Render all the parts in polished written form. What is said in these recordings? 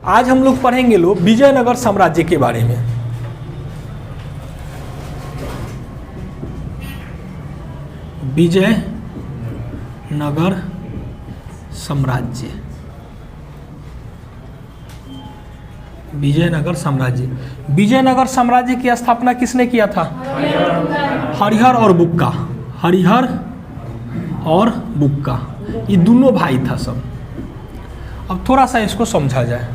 आज हम लोग पढ़ेंगे विजयनगर साम्राज्य के बारे में। विजयनगर साम्राज्य, विजयनगर साम्राज्य। विजयनगर साम्राज्य की स्थापना किसने किया था? हरिहर और बुक्का। हरिहर और बुक्का, ये दोनों भाई था सब। अब थोड़ा सा इसको समझा जाए।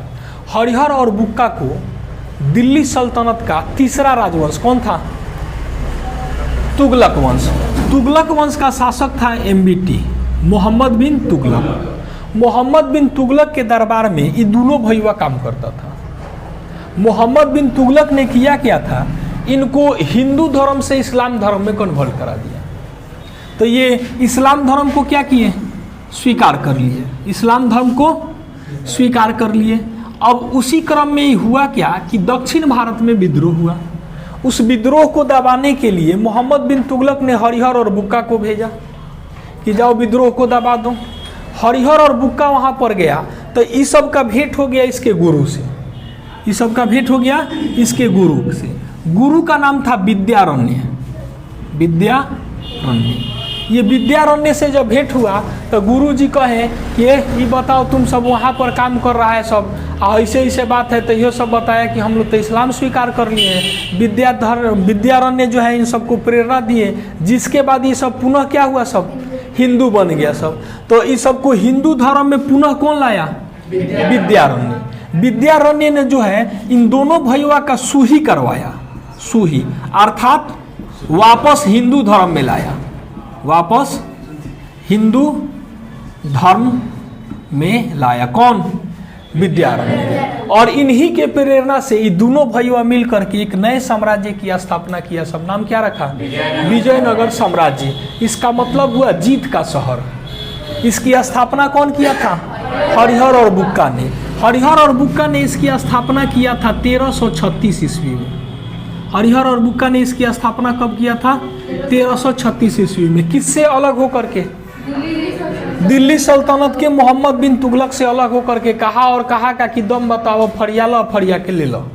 हरिहर और बुक्का को दिल्ली सल्तनत का तीसरा राजवंश कौन था? तुगलक वंश। तुगलक वंश का शासक था एमबीटी, मोहम्मद बिन तुगलक। मोहम्मद बिन तुगलक के दरबार में ये दोनों भैया काम करता था। मोहम्मद बिन तुगलक ने किया क्या था, इनको हिंदू धर्म से इस्लाम धर्म में कन्वर्ट करा दिया। तो ये इस्लाम धर्म को क्या किए? स्वीकार कर लिए। इस्लाम धर्म को स्वीकार कर लिए। अब उसी क्रम में हुआ क्या कि दक्षिण भारत में विद्रोह हुआ। उस विद्रोह को दबाने के लिए मोहम्मद बिन तुगलक ने हरिहर और बुक्का को भेजा कि जाओ विद्रोह को दबा दो। हरिहर और बुक्का वहाँ पर गया तो इस सब का भेंट हो गया इसके गुरु से। इस सब का भेंट हो गया इसके गुरु से। गुरु का नाम था विद्यारण्य। विद्यारण्य। ये विद्यारण्य से जब भेंट हुआ तो गुरु जी कहे कि ये बताओ तुम सब वहाँ पर काम कर रहा है सब, ऐसे ऐसे बात है। तो यह सब बताया कि हम लोग तो इस्लाम स्वीकार कर लिए हैं। विद्यारण्य जो है इन सबको प्रेरणा दिए, जिसके बाद ये सब पुनः क्या हुआ, सब हिंदू बन गया सब। तो इस सबको हिंदू धर्म में पुनः कौन लाया? विद्यारण्य। विद्यारण्य ने जो है इन दोनों भैया का सूही करवाया। सूही अर्थात वापस हिंदू धर्म में लाया। वापस हिंदू धर्म में लाया कौन? विद्यारण्य। और इन्हीं के प्रेरणा से ये दोनों भैया मिलकर के एक नए साम्राज्य की स्थापना किया। सब नाम क्या रखा? विजयनगर साम्राज्य। इसका मतलब हुआ जीत का शहर। इसकी स्थापना कौन किया था? हरिहर और बुक्का ने। हरिहर और बुक्का ने इसकी स्थापना किया था 1336 ईस्वी में। हरिहर और बुक्का ने इसकी स्थापना कब किया था? 1336 ईस्वी में। किससे अलग होकर के? दिल्ली सल्तनत के मोहम्मद बिन तुगलक से अलग होकर के। कहा और कहा का कि दम बताओ, फरिया लो, फरिया के ले लो।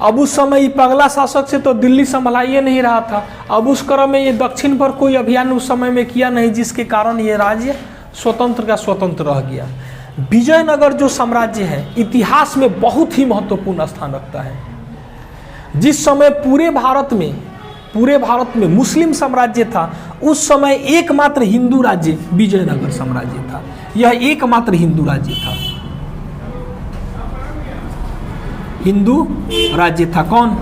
अब उस समय ये पगला शासक से तो दिल्ली संभला ही नहीं रहा था। अब उस क्रम में ये दक्षिण पर कोई अभियान उस समय में किया नहीं, जिसके कारण ये राज्य स्वतंत्र का स्वतंत्र रह गया। विजयनगर जो साम्राज्य है इतिहास में बहुत ही महत्वपूर्ण स्थान रखता है। जिस समय पूरे भारत में मुस्लिम साम्राज्य था, उस समय एकमात्र हिंदू राज्य विजयनगर साम्राज्य था। यह एकमात्र हिंदू राज्य था। हिंदू राज्य था कौन?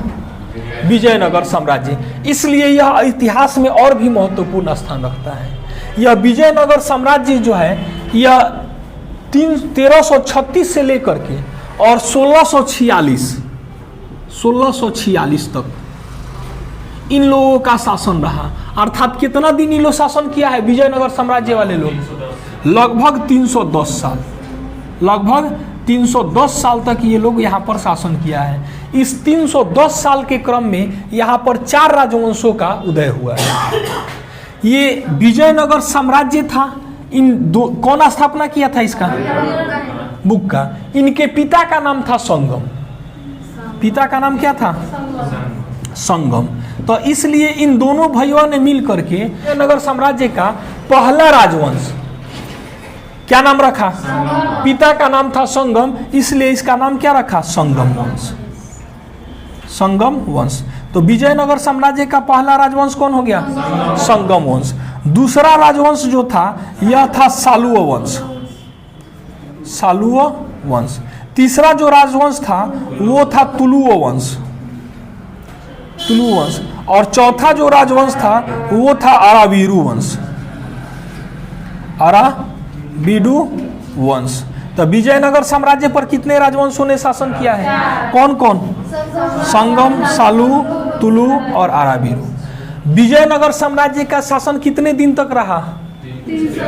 विजयनगर साम्राज्य। इसलिए यह इतिहास में और भी महत्वपूर्ण स्थान रखता है। यह विजयनगर साम्राज्य जो है यह 1336 से लेकर के और 1646 तक इन लोगों का शासन रहा। अर्थात कितना दिन इन लोग शासन किया है विजयनगर साम्राज्य वाले लोग? लगभग 310 साल। लगभग 310 साल तक ये लोग यहाँ पर शासन किया है। इस 310 साल के क्रम में यहाँ पर 4 राजवंशों का उदय हुआ है। ये विजयनगर साम्राज्य था। कौन स्थापना किया था इसका? बुक्का। इनके पिता का नाम था संगम। पिता का नाम क्या था? संगम। तो इसलिए इन दोनों भाइयों ने मिल करके विजयनगर साम्राज्य का पहला राजवंश क्या नाम रखा? पिता का नाम था संगम, इसलिए इसका नाम क्या रखा? संगम वंश। संगम वंश। तो विजयनगर साम्राज्य का पहला राजवंश कौन हो गया? संगम वंश। दूसरा राजवंश जो था यह था सालुव वंश। सालुव वंश। तीसरा जो राजवंश था वो था तुलुव वंश। तुलु वंश। और चौथा जो राजवंश था वो था अरावीरू वंश। अरावीरू वंश। तो विजयनगर साम्राज्य पर कितने राजवंशों ने शासन किया है? कौन कौन? संगम, सालू, तुलु और अरावीरू। विजयनगर साम्राज्य का शासन कितने दिन तक रहा?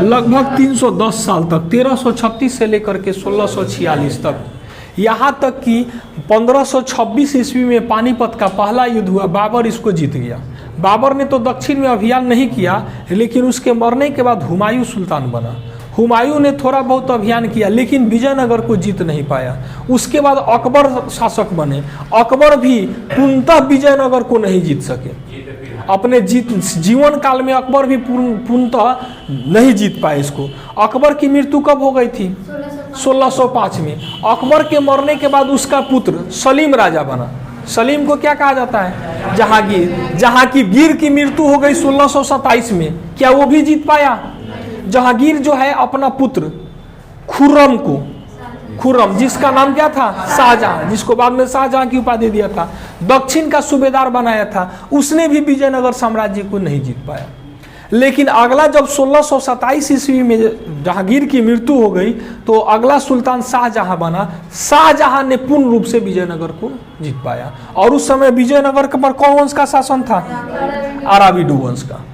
लगभग 310 साल तक। 1336 से लेकर के 1646 तक। यहाँ तक कि 1526 ईस्वी में पानीपत का पहला युद्ध हुआ। बाबर इसको जीत गया। बाबर ने तो दक्षिण में अभियान नहीं किया, लेकिन उसके मरने के बाद हुमायूं सुल्तान बना। हुमायूं ने थोड़ा बहुत अभियान किया लेकिन विजयनगर को जीत नहीं पाया। उसके बाद अकबर शासक बने, अकबर भी पूर्णतः विजयनगर को नहीं जीत सके। अपने जीवन काल में अकबर भी पूर्णतः नहीं जीत पाए इसको। अकबर की मृत्यु कब हो गई थी? 1605 में। अकबर के मरने के बाद उसका पुत्र सलीम राजा बना। सलीम को क्या कहा जाता है? जहांगीर। जहांगीर की मृत्यु हो गई 1627 में। क्या वो भी जीत पाया? जहांगीर जो है अपना पुत्र खुर्रम को, खुर्रम जिसका नाम क्या था? शाहजहां, जिसको बाद में शाहजहां की उपाधि दिया था, दक्षिण का सूबेदार बनाया था, उसने भी विजयनगर साम्राज्य को नहीं जीत पाया। लेकिन अगला जब 1627 ईस्वी में जहांगीर की मृत्यु हो गई तो अगला सुल्तान शाहजहां बना। शाहजहां ने पूर्ण रूप से विजयनगर को जीत पाया। और उस समय विजयनगर पर कौन वंश का शासन था? अराविडू वंश का।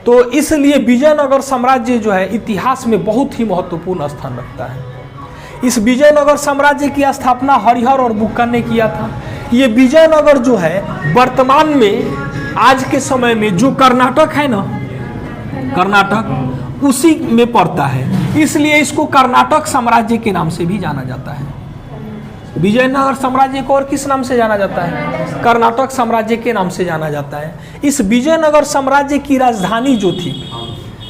तो इसलिए विजयनगर साम्राज्य जो है इतिहास में बहुत ही महत्वपूर्ण स्थान रखता है। इस विजयनगर साम्राज्य की स्थापना हरिहर और बुक्का ने किया था। ये विजयनगर जो है वर्तमान में आज के समय में जो कर्नाटक है ना, कर्नाटक उसी में पड़ता है, इसलिए इसको कर्नाटक साम्राज्य के नाम से भी जाना जाता है। विजयनगर साम्राज्य को और किस नाम से जाना जाता है? कर्नाटक साम्राज्य के नाम से जाना जाता है। इस विजयनगर साम्राज्य की राजधानी जो थी,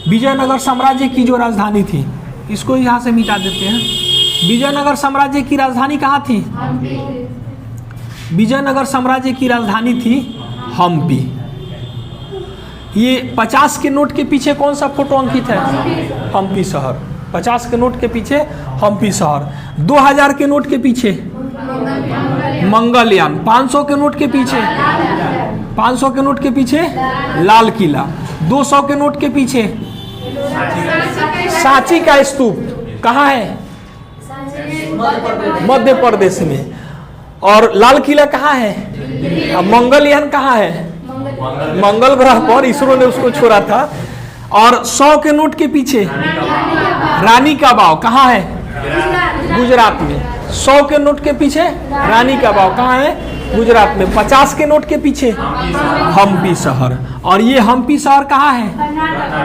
विजयनगर साम्राज्य की जो राजधानी थी, इसको यहाँ से मिटा देते हैं। विजयनगर साम्राज्य की राजधानी कहाँ थी? विजयनगर साम्राज्य की राजधानी थी हम्पी। ये 50 के नोट के पीछे कौन सा फोटो अंकित है? हम्पी शहर। 50 के नोट के पीछे हम्पी शहर। 2000 के नोट के पीछे मंगलयान। 500 के नोट के पीछे 500 के नोट के पीछे लाल किला। 200 के नोट के पीछे सांची का स्तूप। कहाँ है? मध्य प्रदेश में। और लाल किला कहाँ है? अब मंगलयान कहाँ है? मंगल ग्रह पर इसरो ने उसको छोड़ा था। और 100 के नोट के पीछे रानी का बाव कहाँ है? गुजरात में। 100 के नोट के पीछे रानी का बाव कहाँ है? गुजरात में। 50 के नोट के पीछे हम्पी शहर। और ये हम्पी शहर कहाँ है?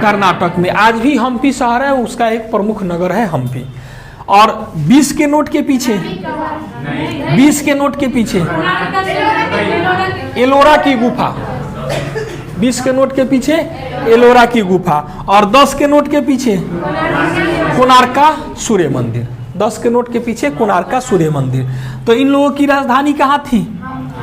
कर्नाटक में। आज भी हम्पी शहर है, उसका एक प्रमुख नगर है हम्पी। और 20 के नोट के पीछे 20 के नोट के पीछे एलोरा की गुफा। 20 के नोट के पीछे एलोरा की गुफा। और 10 के नोट के पीछे कोणार्का सूर्य मंदिर। 10 के नोट के पीछे कोणार्का सूर्य मंदिर। तो इन लोगों की राजधानी कहाँ थी?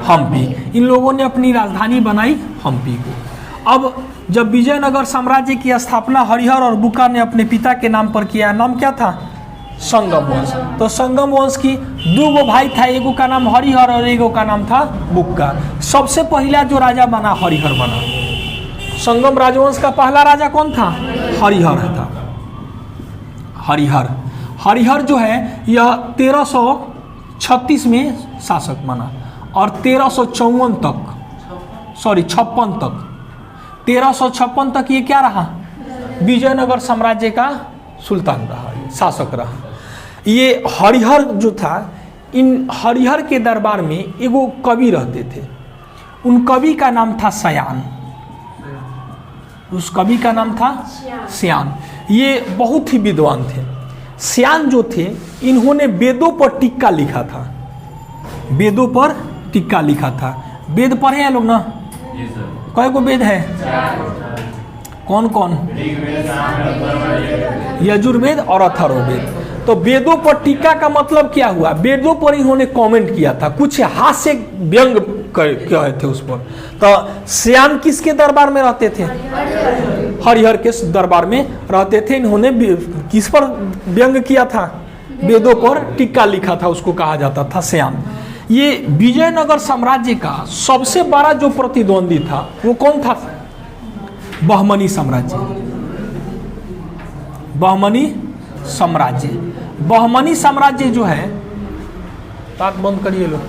हम्पी। इन लोगों ने अपनी राजधानी बनाई हम्पी को। अब जब विजयनगर साम्राज्य की स्थापना हरिहर और बुक्का ने अपने पिता के नाम पर किया, नाम क्या था? संगम वंश। तो संगम वंश की 2 भाई था, एगो का नाम हरिहर और एगो का नाम था बुक्का। सबसे पहला जो राजा बना हरिहर बना। संगम राजवंश का पहला राजा कौन था? हरिहर था। हरिहर। हरिहर जो है यह 1336 में शासक बना और 1354 तक, सॉरी 56 तक, 1356 तक ये क्या रहा? विजयनगर साम्राज्य का सुल्तान रहा, शासक रहा। ये हरिहर जो था, इन हरिहर के दरबार में एगो कवि रहते थे। उन कवि का नाम था श्यान। उस कवि का नाम था श्यान। ये बहुत ही विद्वान थे। श्यान जो थे, इन्होंने वेदों पर टीका लिखा था। वेदों पर टीका लिखा था। वेद पढ़े हैं लोग ना? कई को वेद है? कौन कौन? यजुर्वेद और अथर्ववेद। तो वेदों पर टीका का मतलब क्या हुआ? वेदों पर इन्होंने कमेंट किया था, कुछ हास्य व्यंग कहे थे उस पर। तो श्याम किसके दरबार में रहते थे? हरिहर के दरबार में रहते थे। इन्होंने किस पर व्यंग किया था? वेदों पर टीका लिखा था, उसको कहा जाता था श्याम। ये विजयनगर साम्राज्य का सबसे बड़ा जो प्रतिद्वंदी था वो कौन था? बहमनी साम्राज्य। बहमनी साम्राज्य। बहमनी साम्राज्य जो है, बात बंद करिए लोग,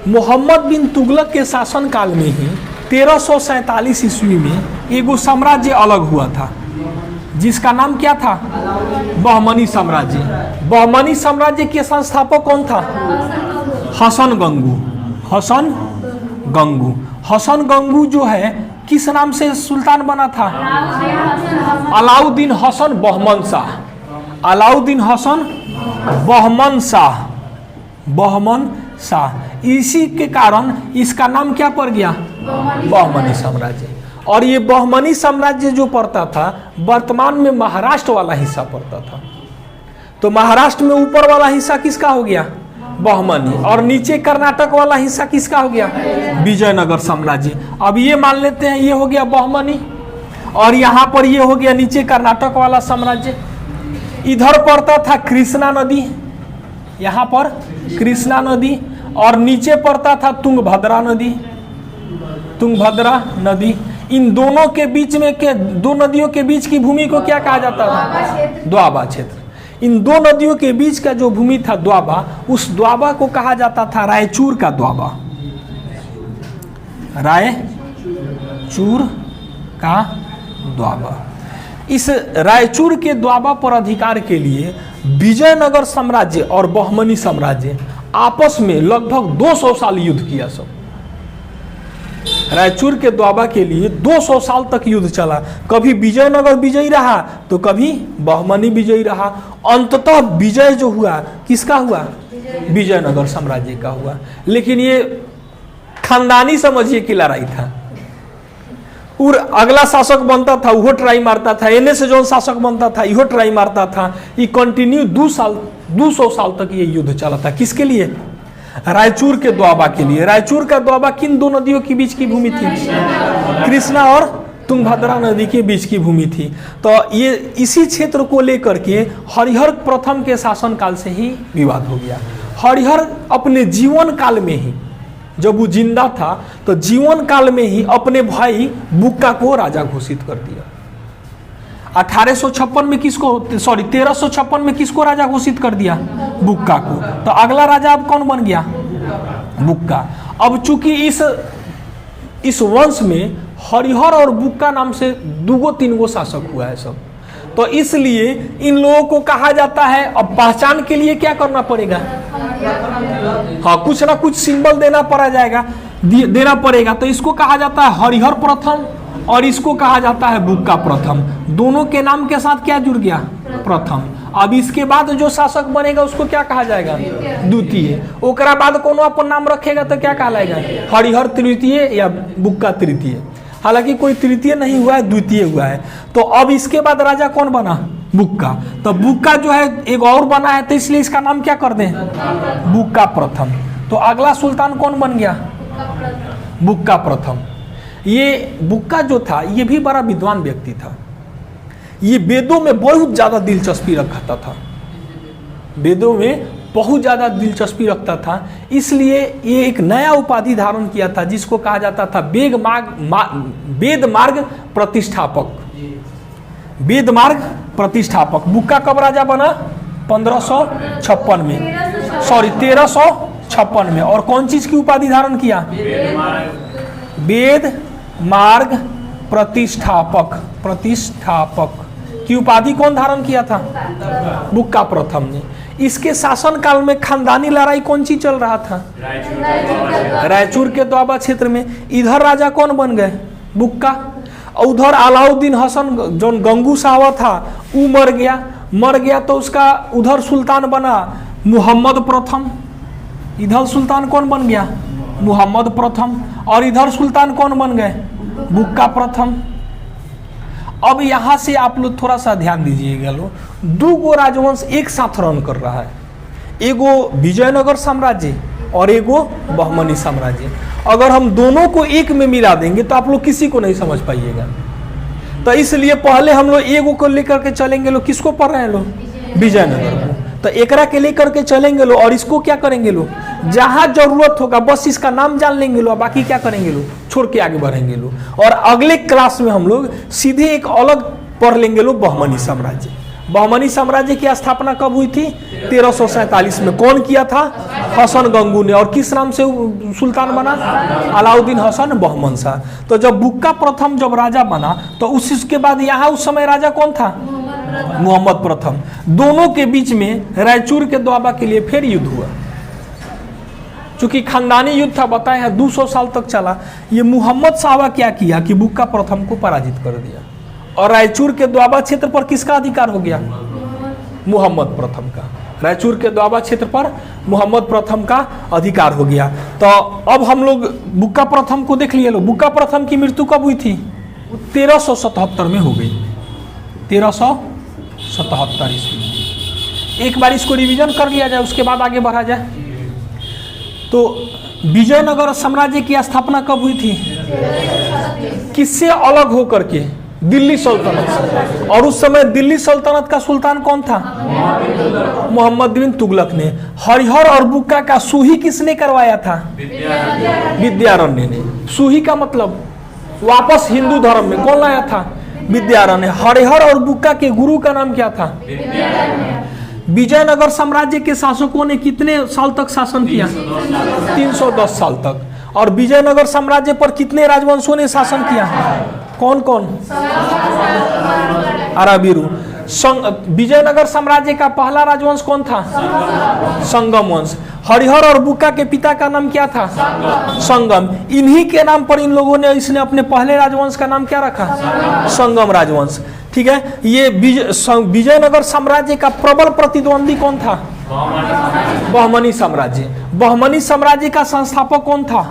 मोहम्मद बिन तुगलक के शासन काल में ही 1347 ईस्वी में एगो साम्राज्य अलग हुआ था, जिसका नाम क्या था? बहमनी साम्राज्य। बहमनी साम्राज्य के संस्थापक कौन था? हसन गंगू। हसन गंगू। हसन गंगू जो है किस नाम से सुल्तान बना था? अलाउद्दीन हसन बहमन शाह। अलाउद्दीन हसन बहमन शाह, बहमन शाह। इसी के कारण इसका नाम क्या पड़ गया? बहमनी साम्राज्य। और ये बहमनी साम्राज्य जो पड़ता था वर्तमान में महाराष्ट्र वाला हिस्सा पड़ता था। तो महाराष्ट्र में ऊपर वाला हिस्सा किसका हो गया? बहमनी। और नीचे कर्नाटक वाला हिस्सा किसका हो गया? विजयनगर साम्राज्य। अब ये मान लेते हैं ये हो गया बहमनी, और यहाँ पर ये हो गया नीचे कर्नाटक वाला साम्राज्य। इधर पड़ता था कृष्णा नदी, यहाँ पर कृष्णा नदी, और नीचे पड़ता था तुंगभद्रा नदी, तुंगभद्रा नदी। इन दोनों के बीच में के दो नदियों के बीच की भूमि को क्या कहा जाता था? द्वाबा क्षेत्र। इन दो नदियों के बीच का जो भूमि था द्वाबा, उस द्वाबा को कहा जाता था रायचूर का द्वाबा, रायचूर का द्वाबा। इस रायचूर के द्वाबा पर अधिकार के लिए विजयनगर साम्राज्य और बहमनी साम्राज्य आपस में लगभग 200 साल युद्ध किया। सब रायचूर के द्वाबा के लिए 200 साल तक युद्ध चला। कभी विजयनगर विजयी रहा तो कभी बहमनी विजयी रहा। अंततः विजय जो हुआ किसका हुआ? विजयनगर साम्राज्य का हुआ। लेकिन ये खानदानी समझिए कि लड़ाई था। और अगला शासक बनता था वो ट्राई मारता था, एने से जो शासक बनता था इहो ट्राई मारता था। ये कंटिन्यू 200 साल तक ये युद्ध चला था। किसके लिए? रायचूर के द्वाबा के लिए। रायचूर का द्वाबा किन दो नदियों के बीच की भूमि थी? कृष्णा और तुंगभद्रा नदी के बीच की भूमि थी। तो ये इसी क्षेत्र को लेकर के हरिहर प्रथम के शासनकाल से ही विवाद हो गया। हरिहर अपने जीवन काल में ही, जब वो जिंदा था तो जीवन काल में ही अपने भाई बुक्का को राजा घोषित कर दिया। 1856 में किसको, 1356 में किसको राजा घोषित कर दिया? बुक्का को। तो अगला राजा अब कौन बन गया? बुक्का। अब चूंकि इस वंश में हरिहर और बुक्का नाम से 2-3 शासक हुआ है सब, तो इसलिए इन लोगों को कहा जाता है। अब पहचान के लिए क्या करना पड़ेगा? हाँ, कुछ ना कुछ सिंबल देना पड़ेगा। तो इसको कहा जाता है हरिहर प्रथम और इसको कहा जाता है बुक्का प्रथम। दोनों के नाम के साथ क्या जुड़ गया? प्रथम। अब इसके बाद जो शासक बनेगा उसको क्या कहा जाएगा? द्वितीय। ओकरा बाद कोनो अपन नाम रखेगा तो क्या कहलाएगा? हरिहर तृतीय या बुक्का तृतीय। हालांकि कोई तृतीय नहीं हुआ है, द्वितीय हुआ है। तो अब इसके बाद राजा कौन बना? बुक्का। तो बुक्का जो है एक और बना है, तो इसलिए इसका नाम क्या कर दें? बुक्का प्रथम। तो अगला सुल्तान कौन बन गया? बुक्का प्रथम। ये बुक्का जो था ये भी बड़ा विद्वान व्यक्ति था। ये वेदों में बहुत ज़्यादा दिलचस्पी रखता था, वेदों में बहुत ज़्यादा दिलचस्पी रखता था। इसलिए ये एक नया उपाधि धारण किया था जिसको कहा जाता था वेद मार्ग प्रतिष्ठापक। वेद मार्ग प्रतिष्ठापक। बुक्का कब राजा बना? 1356 में। और कौन चीज की उपाधि धारण किया? वेद मार्ग प्रतिष्ठापक की उपाधि कौन धारण किया था? बुक्का प्रथम ने। इसके शासन काल में खानदानी लड़ाई कौन सी चल रहा था? रायचूर के द्वाबा क्षेत्र में। इधर राजा कौन बन गए? बुक्का। और उधर अलाउद्दीन हसन जो गंगू सावा था वो मर गया तो उसका उधर सुल्तान बना मुहम्मद प्रथम। इधर सुल्तान कौन बन गया? मुहम्मद प्रथम। और इधर सुल्तान कौन बन गए? बुक्का प्रथम। अब यहाँ से आप लोग थोड़ा सा ध्यान दीजिएगा। लो 2 राजवंश एक साथ रन कर रहा है, एगो विजयनगर साम्राज्य और एगो बहमनी साम्राज्य। अगर हम दोनों को एक में मिला देंगे तो आप लोग किसी को नहीं समझ पाइएगा। तो इसलिए पहले हम लोग एगो को लेकर के चलेंगे। लोग किसको पढ़ रहे हैं? लोग विजयनगर को। तो एकरा के लेकर के चलेंगे लो, और इसको क्या करेंगे लो, जहां जरूरत होगा बस इसका नाम जान लेंगे लो, बाकी क्या करेंगे लो, छोड़ के आगे बढ़ेंगे लो। और अगले क्लास में हम लोग सीधे एक अलग पढ़ लेंगे लो, बहमनी साम्राज्य। बहमनी साम्राज्य की स्थापना कब हुई थी? 1347 में। कौन किया था? हसन गंगू ने। और किस नाम से सुल्तान बना? अलाउद्दीन हसन बहमन शाह। तो जब बुक्का प्रथम जब राजा बना तो उसके बाद यहाँ उस समय राजा कौन था? मुहम्मद प्रथम। दोनों के बीच में रायचूर के द्वाबा के लिए फिर युद्ध हुआ। चूंकि खानदानी युद्ध था, बताए हैं 200 साल तक चला। ये मोहम्मद साहब क्या किया कि बुक्का प्रथम को पराजित कर दिया, और रायचूर के द्वाबा क्षेत्र पर किसका अधिकार हो गया? मोहम्मद प्रथम का। रायचूर के द्वाबा क्षेत्र पर मोहम्मद प्रथम का अधिकार हो गया। तो अब हम लोग बुक्का प्रथम को देख लिए। लो, बुक्का प्रथम की मृत्यु कब हुई थी? 1377 में हो गई, 1377 ईस्वी। एक बार इसको रिवीजन कर लिया जाए, उसके बाद आगे बढ़ा जाए। तो विजयनगर साम्राज्य की स्थापना कब हुई थी? किससे अलग होकर के? दिल्ली सल्तनत से। और उस समय दिल्ली सल्तनत का सुल्तान कौन था? मोहम्मद बिन तुगलक ने। हरिहर और बुक्का का सूही किसने करवाया था? विद्यारण्य ने। सूही का मतलब वापस हिंदू धर्म में कौन लाया था? विद्यारण्य। हरिहर और बुक्का के गुरु का नाम क्या था? विजयनगर साम्राज्य के शासकों ने कितने साल तक शासन किया? 310 साल तक। और विजयनगर साम्राज्य पर कितने राजवंशों ने शासन किया? कौन कौन? अराबीरू। विजयनगर साम्राज्य का पहला राजवंश कौन था? संगम वंश। हरिहर और बुक्का के पिता का नाम क्या था? संगम। इन्हीं के नाम पर इन लोगों ने इसने अपने पहले राजवंश का नाम क्या रखा? संगम राजवंश। ठीक है। ये विजयनगर साम्राज्य का प्रबल प्रतिद्वंदी कौन था? बहमनी साम्राज्य। बहमनी साम्राज्य का संस्थापक कौन था?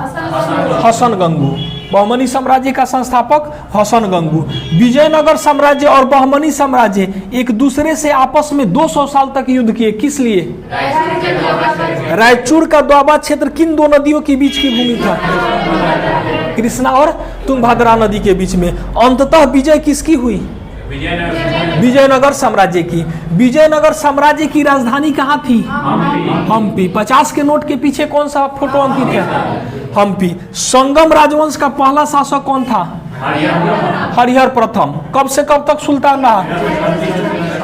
हसन गंगू। बहमनी साम्राज्य का संस्थापक हसन गंगू। विजयनगर साम्राज्य और बहमनी साम्राज्य एक दूसरे से आपस में 200 साल तक युद्ध किए। किस लिए? रायचूर का द्वाबा क्षेत्र किन दो नदियों के बीच की भूमि था? कृष्णा और तुंगभद्रा नदी के बीच में। अंततः विजय किसकी हुई? विजयनगर साम्राज्य की। विजयनगर साम्राज्य की राजधानी कहाँ थी? हम्पी। 50 के नोट के पीछे कौन सा फोटो अंकित है? हम्पी। संगम राजवंश का पहला शासक कौन था? हरिहर प्रथम। कब से कब तक सुल्तान रहा?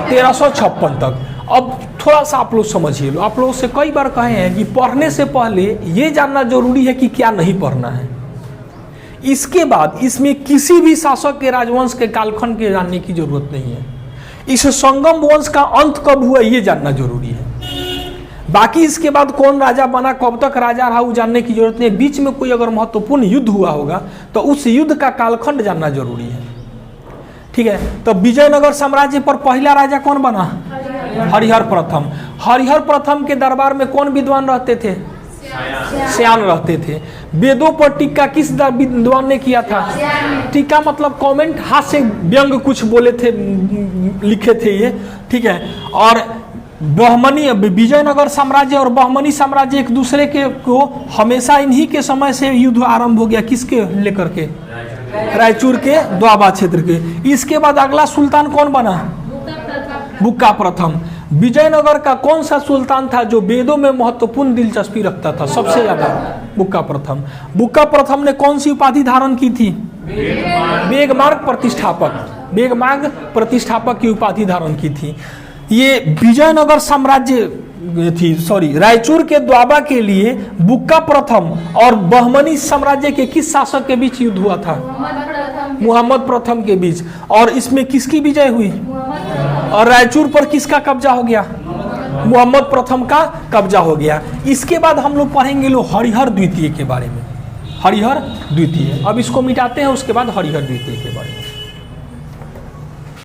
1356 तक। अब थोड़ा सा आप लोग समझिए लो। आप लोगों से कई बार कहे हैं कि पढ़ने से पहले ये जानना जरूरी है कि क्या नहीं पढ़ना है। इसके बाद इसमें किसी भी शासक के राजवंश के कालखंड के जानने की जरूरत नहीं है। इस संगम वंश का अंत कब हुआ ये जानना जरूरी है। बाकी इसके बाद कौन राजा बना, कब तक राजा रहा, वो जानने की जरूरत नहीं है। बीच में कोई अगर महत्वपूर्ण युद्ध हुआ होगा तो उस युद्ध का कालखंड जानना जरूरी है। ठीक है। तो विजयनगर साम्राज्य पर पहला राजा कौन बना? हरिहर प्रथम। हरिहर प्रथम के दरबार में कौन विद्वान रहते थे? श्यान रहते थे। वेदों पर टीका किस विद्वान ने किया था? टीका मतलब कमेंट, हाथ से व्यंग कुछ बोले थे, लिखे थे ये। ठीक है। और बहमनी विजयनगर साम्राज्य और बहमनी साम्राज्य एक दूसरे के को हमेशा इन्हीं के समय से युद्ध आरंभ हो गया। किसके लेकर के? रायचूर के द्वाबा क्षेत्र के। इसके बाद अगला सुल्तान कौन बना? बुक्का प्रथम। विजयनगर का कौन सा सुल्तान था जो वेदों में महत्वपूर्ण दिलचस्पी रखता था सबसे ज्यादा? बुक्का प्रथम। बुक्का प्रथम ने कौन सी उपाधि धारण की थी? वेगमार्ग प्रतिष्ठापक। वेगमार्ग प्रतिष्ठापक की उपाधि धारण की थी। ये विजयनगर साम्राज्य रायचूर के द्वाबा के लिए बुक्का प्रथम और बहमनी साम्राज्य के किस शासक के बीच युद्ध हुआ था? मोहम्मद प्रथम के बीच। और इसमें किसकी विजय हुई? और रायचूर पर किसका कब्जा हो गया? मोहम्मद प्रथम का कब्जा हो गया। इसके बाद हम लोग पढ़ेंगे हरिहर द्वितीय के बारे में। हरिहर द्वितीय। अब इसको मिटाते हैं, उसके बाद हरिहर द्वितीय के बारे में।